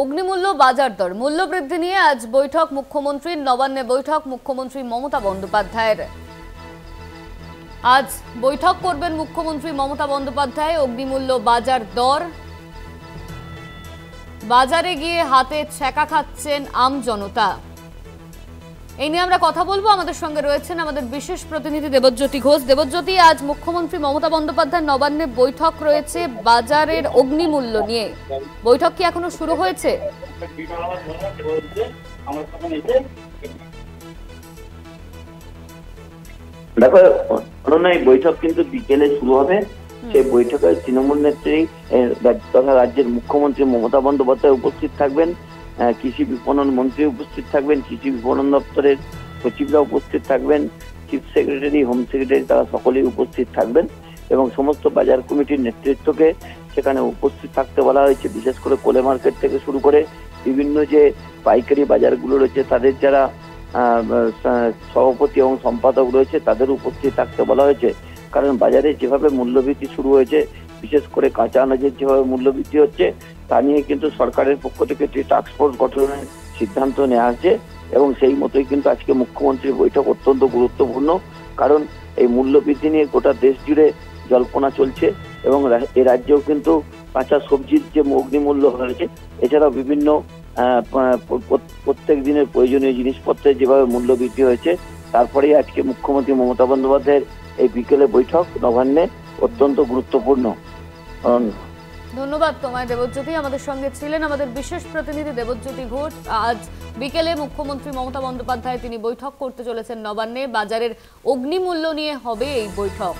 অগ্নিমূল্য বাজার দর মূল্য বৃদ্ধি নিয়ে আজ বৈঠক মুখ্যমন্ত্রীর নবান্নে বৈঠক মুখ্যমন্ত্রী মমতা বন্দ্যোপাধ্যায়ের। আজ বৈঠক করবেন মুখ্যমন্ত্রী মমতা বন্দ্যোপাধ্যায়। অগ্নিমূল্য বাজার দর, বাজারে গিয়ে হাতে ছ্যাঁকা খাচ্ছেন আম জনতা, এই নিয়ে আমরা কথা বলবো। আমাদের সঙ্গে রয়েছেন আমাদের বিশেষ প্রতিনিধি দেবজ্যোতি ঘোষ। দেবজ্যোতি, আজ মুখ্যমন্ত্রী মমতা বন্দ্যোপাধ্যায় নবান্নে বৈঠক রয়েছে বাজারের অগ্নিমূল্য নিয়ে। বৈঠক কি এখনো শুরু হয়েছে? দেখো, এই বৈঠক কিন্তু বিকেলে শুরু হবে। সেই বৈঠকে তৃণমূল নেত্রী তথা রাজ্যের মুখ্যমন্ত্রী মমতা বন্দ্যোপাধ্যায় উপস্থিত থাকবেন, কৃষি বিপণন মন্ত্রী উপস্থিত থাকবেন, কৃষি বিপণন দপ্তরের সচিবরা উপস্থিত থাকবেন, চিফ সেক্রেটারি, হোম সেক্রেটারি, তারা সকলেই উপস্থিত থাকবেন এবং সমস্ত বাজার কমিটির নেতৃত্বকে সেখানে উপস্থিত থাকতে বলা হয়েছে। বিশেষ করে কোলে মার্কেট থেকে শুরু করে বিভিন্ন যে পাইকারি বাজারগুলো রয়েছে তাদের যারা সভাপতি এবং সম্পাদক রয়েছে তাদের উপস্থিত থাকতে বলা হয়েছে। কারণ বাজারে যেভাবে মূল্যবৃদ্ধি শুরু হয়েছে, বিশেষ করে কাঁচা আনাজের যেভাবে মূল্যবৃদ্ধি হচ্ছে তা নিয়ে কিন্তু সরকারের পক্ষ থেকে একটি টাস্ক ফোর্স গঠনের সিদ্ধান্ত নেওয়া হয়েছে এবং সেই মতোই কিন্তু আজকে মুখ্যমন্ত্রীর বৈঠক অত্যন্ত গুরুত্বপূর্ণ। কারণ এই মূল্যবৃদ্ধি নিয়ে গোটা দেশ জুড়ে জল্পনা চলছে এবং এ রাজ্যেও কিন্তু কাঁচা সবজির যে অগ্নিমূল্য হয়েছে, এছাড়াও বিভিন্ন প্রত্যেক দিনের প্রয়োজনীয় জিনিসপত্রের যেভাবে মূল্য বৃদ্ধি হয়েছে, তারপরেই আজকে মুখ্যমন্ত্রী মমতা বন্দ্যোপাধ্যায়ের এই বিকেলে বৈঠক নবান্নে অত্যন্ত গুরুত্বপূর্ণ। ধন্যবাদ তোমায় দেবজ্যোতি। আমাদের সঙ্গে ছিলেন আমাদের বিশেষ প্রতিনিধি দেবজ্যোতি ঘোষ। আজ বিকেলে মুখ্যমন্ত্রী মমতা বন্দ্যোপাধ্যায় তিনি বৈঠক করতে চলেছেন নবান্নে। বাজারের অগ্নিমূল্য নিয়ে হবে এই বৈঠক।